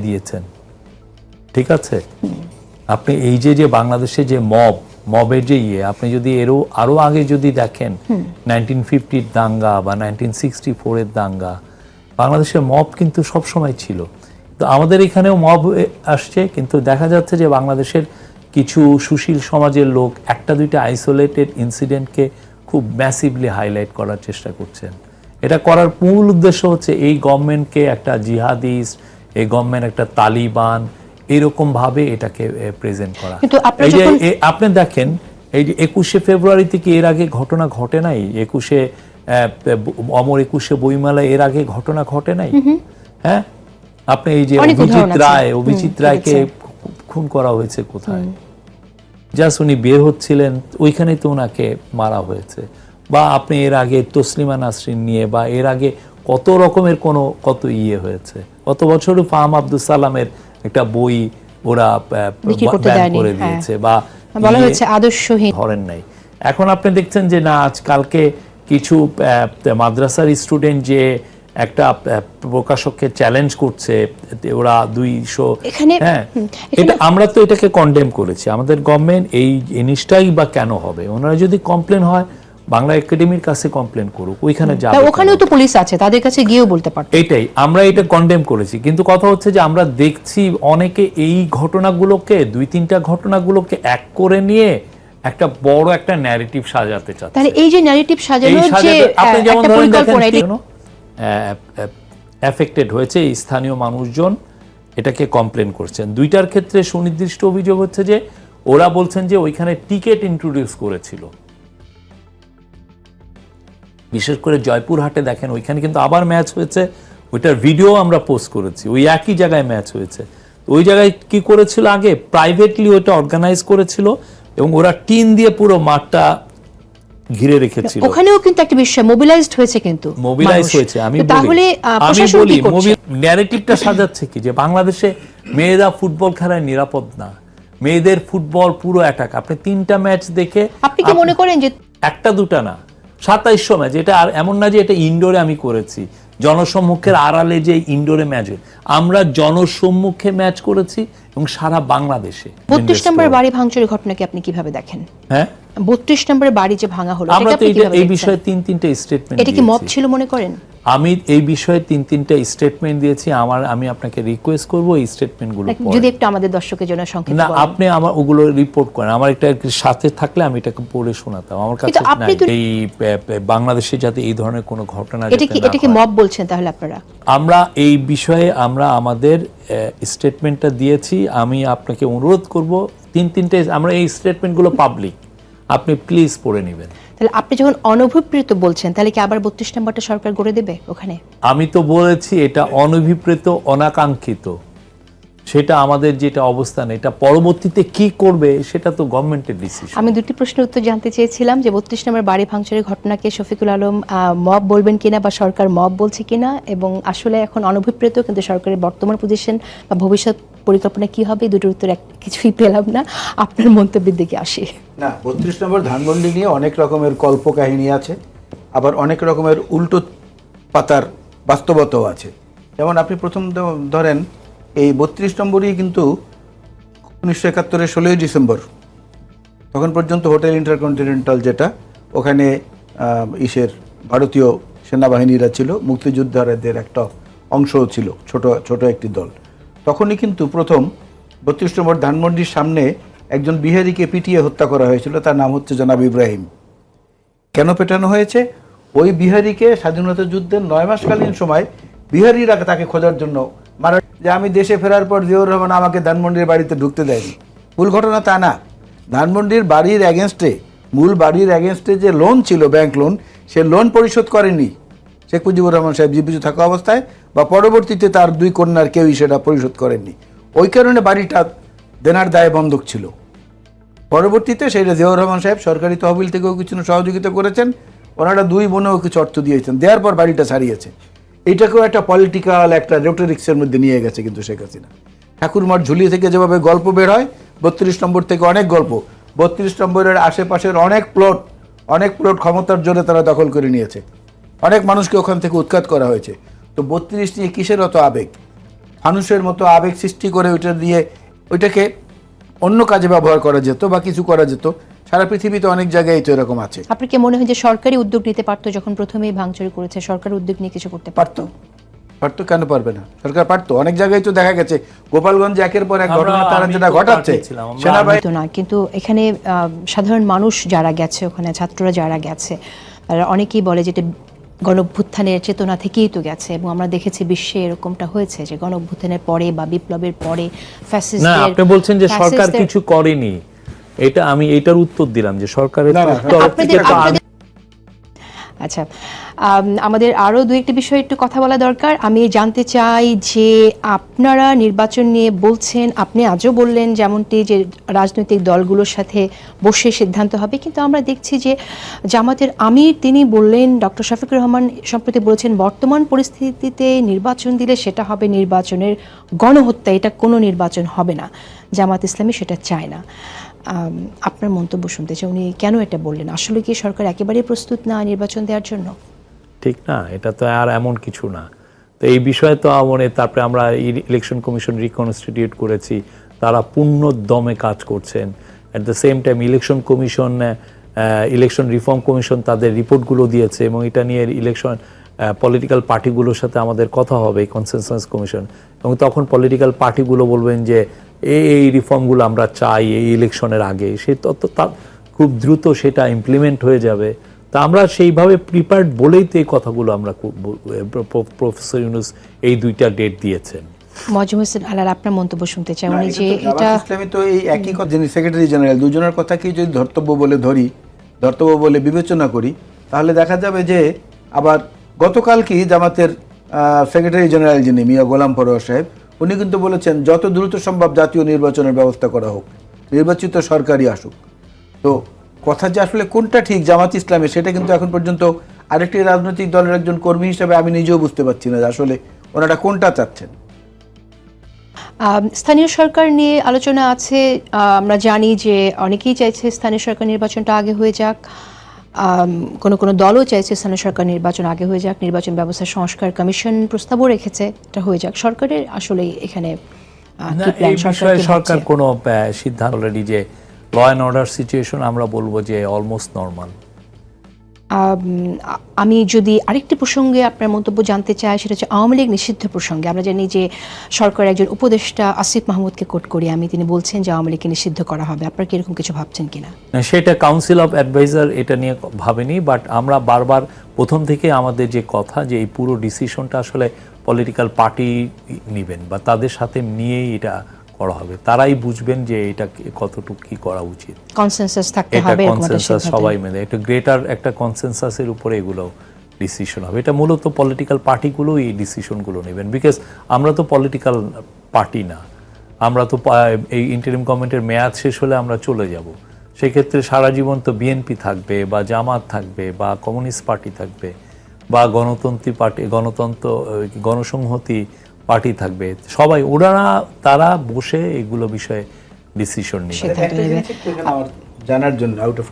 দিয়েছেন, ঠিক আছে? আপনি এই যে বাংলাদেশে যে মবের যে আপনি যদি আরো আগে যদি দেখেন 1950-র দাঙ্গা বা 1964-এর দাঙ্গা, বাংলাদেশের মব কিন্তু সবসময় ছিল। তো আমাদের এখানেও মব আসছে, কিন্তু দেখা যাচ্ছে যে বাংলাদেশের কিছু সুশীল সমাজের লোক একটা দুইটা আইসোলেটেড ইনসিডেন্টকে খুব ম্যাসিভলি হাইলাইট করার চেষ্টা করছেন। এটা করার মূল উদ্দেশ্য হচ্ছে এই গভর্নমেন্টকে একটা জিহাদিস্ট, এই গভর্নমেন্ট একটা তালিবান, এরকম ভাবে এটাকে প্রেজেন্ট করা। এই যে আপনি দেখেন, এই যে 21শে ফেব্রুয়ারি থেকে এর আগে ঘটনা ঘটে নাই, 21শে বইমেলা এর আগে ঘটনা ঘটে নাই। হ্যাঁ, আপনি এই যে অভিজিৎ রায়কে খুন করা হয়েছে কোথায়? জাস্ট উনি বের হচ্ছিলেন, ওইখানেই তো ওনাকে মারা হয়েছে। বা আপনি এর আগে তসলিমা নাসরিন নিয়ে, বা এর আগে কত রকমের কত হয়েছে। গত বছরও ফাহাম আব্দুল সালামের একটা বই ওরা ব্যান করে দিয়েছে, বা বলা হয়েছে আদর্শহীন, ধরেন নাই। এখন আপনি দেখছেন যে না, আজকালকে কিছু মাদ্রাসার স্টুডেন্ট যে একটা প্রকাশককে চ্যালেঞ্জ করছে, ওরা 200, হ্যাঁ, এটা আমরা তো এটাকে কন্ডেম করেছি। আমাদের গভর্নমেন্ট এই জিনিসটাই বা কেন হবে? ওনারা যদি কমপ্লেন হয় বাংলা একাডেমির কাছে কমপ্লেন করুক, ওইখানে যাবে, ওখানেও তো পুলিশ আছে, তাদের কাছে গিয়েও বলতে পারতো। এটাই আমরা এটা কন্ডেম করেছি, কিন্তু কথা হচ্ছে যে আমরা দেখছি অনেকে এই ঘটনাগুলোকে, 2-3টা ঘটনাগুলোকে এক করে নিয়ে একটা বড় একটা ন্যারেটিভ সাজাতে চাচ্ছে। তাহলে এই যে ন্যারেটিভ সাজানোর যে আপনি যেমন একটা পরিকল্পনা, এফেক্টেড হয়েছে স্থানীয় মানুষজন, এটাকে কমপ্লেন করছেন। দুইটার ক্ষেত্রে সুনির্দিষ্ট অভিযোগ হচ্ছে যে ওরা বলছেন যে ওইখানে টিকেট ইন্ট্রোডিউস করেছিল। বিশেষ করে জয়পুরহাটে দেখেন, ওইখানে কিন্তু আবার ম্যাচ হয়েছে, ওইটার ভিডিও আমরা পোস্ট করেছি। ওই একই জায়গায় ম্যাচ হয়েছে। ওই জায়গায় কি করেছিল, আগে প্রাইভেটলি ওইটা অর্গানাইজ করেছিল এবং ওরা টিন দিয়ে পুরো মাঠটা ঘিরে রেখেছিল। ওখানেও কিন্তু একটা বিষয় মোবিলাইজড হয়েছে, কিন্তু মোবিলাইজ হয়েছে। আমি বলি ন্যারেটিভটা সাজাচ্ছে কি, যে বাংলাদেশে মেয়েরা ফুটবল খেলায় নিরাপদ না, মেয়েদের ফুটবল পুরো অ্যাটাক। আপনি 3টা ম্যাচ দেখে আপনি কি মনে করেন যে একটা দুটা না, 2700 ম্যাচ, এটা আর এমন না যে এটা ইনডোরে আমি করেছি, জনসম্মুখের আড়ালে যে ইনডোরে ম্যাচ, আমরা জনসম্মুখে ম্যাচ করেছি এবং সারা বাংলাদেশে। 32 নম্বর বাড়ি ভাঙচুরের ঘটনাকে আপনি কিভাবে দেখেন? হ্যাঁ, 32 নম্বরের বাড়ি যে ভাঙা হলো, আমরা তো এই বিষয়ে 3-3টা স্টেটমেন্ট, এটা কি মব ছিল মনে করেন? আমি এই বিষয়ে 3-3টা স্টেটমেন্ট দিয়েছি। আমি আপনাকে রিকোয়েস্ট করব এই স্টেটমেন্টগুলো যদি একটু আমাদের দর্শকের জন্য সংক্ষেপে না, আপনি আমার ওগুলো রিপোর্ট করেন, আমার একটা সাথে থাকলে আমি এটাকে পড়ে শোনাতাম। আমার কাছে এই বাংলাদেশে যাতে এই ধরনের কোনো ঘটনা, এটা কি মব বলছেন তাহলে আপনারা? আমরা এই বিষয়ে আমরা আমাদের স্টেটমেন্টটা দিয়েছি। আমি আপনাকে অনুরোধ করব 3-3টে, আমরা এই স্টেটমেন্টগুলো পাবলিক, আপনি প্লিজ পড়ে নেবেন। তাহলে আপনি যখন অনভিপ্রেত বলছেন, তাহলে কি আবার 32 নম্বরটা সরকার গড়ে দেবে ওখানে? আমি তো বলেছি এটা অনভিপ্রেত, অনাকাঙ্ক্ষিত, সেটা আমাদের যেটা অবস্থান, এটা পরবর্তীতে কি করবে সেটা তো গভর্নমেন্টের ডিসিশন। আমি দুটি প্রশ্নের উত্তর জানতে চেয়েছিলাম, যে 32 নম্বর বাড়ি ভাঙচুরের ঘটনাকে শফিকুল আলম মব বলবেন কিনা, বা সরকার মব বলছে কিনা, এবং আসলে এখন অনভিপ্রেত কিন্তু সরকারের বর্তমান পজিশন বা ভবিষ্যৎ পরিকল্পনা কি হবে, দুটোর উত্তর কিছুই পেলাম না। আপনার মন্তব্যের দিকে আসি। না, 32 নম্বর ধানমন্ডি নিয়ে অনেক রকমের কল্পকাহিনী আছে, আবার অনেক রকমের উল্টো পাতার বাস্তবতাও আছে। যেমন আপনি প্রথম ধরেন, এই 32 নম্বরই কিন্তু 1971-এর 16ই ডিসেম্বর, তখন পর্যন্ত হোটেল ইন্টারকন্টিনেন্টাল, যেটা ওখানে ভারতীয় সেনাবাহিনীরা ছিল, মুক্তিযোদ্ধাদের একটা অংশও ছিল, ছোট একটি দল। তখনই কিন্তু প্রথম 32 নম্বর ধানমন্ডির সামনে একজন বিহারিকে পিটিয়ে হত্যা করা হয়েছিল, তার নাম হচ্ছে জনাব ইব্রাহিম। কেন পেটানো হয়েছে? ওই বিহারিকে স্বাধীনতা যুদ্ধের 9 মাসকালীন সময় বিহারিরা তাকে খোঁজার জন্য মারা, যে আমি দেশে ফেরার পর জিয়াউর রহমান আমাকে ধানমন্ডির বাড়িতে ঢুকতে দেয়নি। মূল ঘটনা তা না, ধানমন্ডির বাড়ির এগেনস্টে, মূল বাড়ির এগেনস্টে যে লোন ছিল, ব্যাংক লোন, সে লোন পরিশোধ করেনি শেখ মুজিবুর রহমান সাহেব জীবিত থাকা অবস্থায়, বা পরবর্তীতে তার 2 কন্যার কেউই সেটা পরিশোধ করেননি। ওই কারণে বাড়িটা দেনার দায়ে বন্ধক ছিল। পরবর্তীতে সেটা জিয়াউর রহমান সাহেব সরকারি তহবিল থেকেও কিছু সহযোগিতা করেছেন, ওনারা 2 বোনেও কিছু অর্থ দিয়েছেন, দেওয়ার পর বাড়িটা ছাড়িয়েছে। এইটাকেও একটা পলিটিক্যাল একটা রেটোরিক্সের মধ্যে নিয়ে গেছে কিন্তু শেখ হাসিনা। ঠাকুরমার ঝুলি থেকে যেভাবে গল্প বের হয়, 32 নম্বর থেকে অনেক গল্প, 32 নম্বরের আশেপাশের অনেক প্লট ক্ষমতার জোরে তারা দখল করে নিয়েছে, অনেক মানুষকে ওখান থেকে উৎখাত করা হয়েছে। তো 32 নিয়ে কিসের অত আবেগ? ফানুসের মতো আবেগ সৃষ্টি করে ওইটাকে অন্য কাজে ব্যবহার করা যেত বা কিছু করা যেত। সারা পৃথিবীতে অনেক জায়গায় তো এরকম আছে। আপনার কি মনে হয় যে সরকারি উদ্যোগ নিতে পারতো? যখন প্রথমেই ভাঙচুরি করেছে সরকার উদ্যোগ নিয়ে কিছু করতে পারতো? পারতো, কেন পারবে না? সরকার পারতো। অনেক জায়গায় তো দেখা গেছে গোপালগঞ্জে একের পর এক ঘটনা তারা যেটা ঘটাচ্ছে সেনাবাহিনী তো না, কিন্তু এখানে সাধারণ মানুষ যারা গেছে, ওখানে ছাত্ররা যারা গেছে, তারা অনেকেই বলে যে এটা গণঅভ্যুত্থানের চেতনা থেকেই তো গেছে, এবং আমরা দেখেছি বিশ্বে এরকমটা হয়েছে যে গণঅভ্যুত্থানের পরে বা বিপ্লবের পরে না, ফ্যাসিস্টদের আপনি বলছেন যে সরকার কিছু করেনি, এটা আমি এইটার উত্তর দিলাম যে সরকারের তরফ থেকে তো আচ্ছা, আমাদের আরও দু একটি বিষয় একটু কথা বলা দরকার। আমি জানতে চাই যে আপনারা নির্বাচন নিয়ে বলছেন, আপনি আজও বললেন যেমনটি যে রাজনৈতিক দলগুলোর সাথে বসে সিদ্ধান্ত হবে, কিন্তু আমরা দেখছি যে জামাতের আমির তিনি বললেন, ডক্টর শফিকুর রহমান সম্প্রতি বলেছেন বর্তমান পরিস্থিতিতে নির্বাচন দিলে সেটা হবে নির্বাচনের গণহত্যা, এটা কোনো নির্বাচন হবে না। জামাত ইসলামী সেটা চায় না। আপনার মন্তব্য শুনতে চাই, উনি কেন এটা বললেন? আসলে কি সরকার একেবারেই প্রস্তুত না নির্বাচন দেওয়ার জন্য? ঠিক না, এটা তো আর এমন কিছু না। তো এই বিষয়ে তো তারপরে আমরা ইলেকশন কমিশন রিকনস্টিটিউট করেছি, তারা পূর্ণ দমে কাজ করছেন। At the same time election reform commission তাদের রিপোর্টগুলো দিয়েছে, এবং এটা নিয়ে পলিটিক্যাল পার্টিগুলোর সাথে আমাদের কথা হবে, কনসেনসাস কমিশন, এবং তখন পলিটিক্যাল পার্টিগুলো বলবেন যে এই রিফর্মগুলো আমরা চাই এই ইলেকশনের আগে, সে তত খুব দ্রুত সেটা ইমপ্লিমেন্ট হয়ে যাবে। তা আমরা সেইভাবে প্রিপেয়ার্ড বলেই তো এই কথাগুলো আমরা প্রফেসর ইউনূস এই দুইটা ডেট দিয়েছেন। মজুম হোসেন আলার আপনার মন্তব্য শুনতে চাই, উনি যে এটা ইসলামী তো এই একই কথা, যিনি সেক্রেটারি জেনারেল, দুজনের কথাকে যদি ধর্তব্য বলে বিবেচনা করি, তাহলে দেখা যাবে যে আবার গতকালকে জামাতের সেক্রেটারি জেনারেল যিনি মিয়া গোলাম পরোয়ার সাহেব, উনি কিন্তু বলেছেন যত দ্রুত সম্ভব জাতীয় নির্বাচনের ব্যবস্থা করা হোক, নির্বাচিত সরকারই আসুক। তো কথা যে আসলে কোনটা ঠিক জামাত ইসলামী, সেটা কিন্তু এখন পর্যন্ত আরেকটি রাজনৈতিক দলের একজন কর্মী হিসেবে আমি নিজেও বুঝতে পারছি না যে আসলে ওনারা কোনটা চাচ্ছেন। স্থানীয় সরকার নিয়ে আলোচনা আছে। আমরা জানি যে অনেকেই চাইছে স্থানীয় সরকার নির্বাচনটা আগে হয়ে যাক, কোনো দলও চাইছে স্থানীয় সরকার নির্বাচন আগে হয়ে যাক, নির্বাচন ব্যবস্থা সংস্কার কমিশন প্রস্তাবও রেখেছে এটা হয়ে যাক। সরকারের আসলে এখানে সরকার কোনো সিদ্ধান্ত অলরেডি যে ল অ্যান্ড অর্ডার সিচুয়েশন আমরা বলবো যে অলমোস্ট নর্মাল। আমি যদি আরেকটি প্রসঙ্গে আপনার মন্তব্য জানতে চাই, সেটা হচ্ছে আওয়ামী লীগ নিষিদ্ধ প্রসঙ্গে। আমরা জানি যে সরকার একজন উপদেষ্টা আসিফ মাহমুদকে কোট করি আমি, তিনি বলছেন যে আওয়ামী লীগকে নিষিদ্ধ করা হবে। আপনার কি এরকম কিছু ভাবছেন কিনা? সেটা কাউন্সিল অফ অ্যাডভাইজার এটা নিয়ে ভাবেনি, বাট আমরা বারবার প্রথম থেকে আমাদের যে কথা যে এই পুরো ডিসিশনটা আসলে পলিটিক্যাল পার্টি নেবেন বা তাদের সাথে নিয়েই এটা করা হবে, তারাই বুঝবেন যে এটা কতটুকু কি করা উচিত। কনসেনসাস থাকতে হবে, কনসেনসাস সবাই মিলে একটা গ্রেটার একটা কনসেনসাসের উপরে এগুলো ডিসিশন হবে। এটা মূলত পলিটিক্যাল পার্টিগুলো এই ডিসিশনগুলো নেবেন, বিকজ আমরা তো পলিটিক্যাল পার্টি না, আমরা তো এই ইন্টারিম গভর্নমেন্টের মেয়াদ শেষ হলে আমরা চলে যাব। সেক্ষেত্রে সারা জীবন তো বিএনপি থাকবে বা জামাত থাকবে বা কমিউনিস্ট পার্টি থাকবে বা গণতন্ত্রী পার্টি গণসংহতি পার্টি থাকবে, সবাই তারা বসে এগুলো বিষয়ে ডিসিশন নেবে। জানার জন্য আউট অফ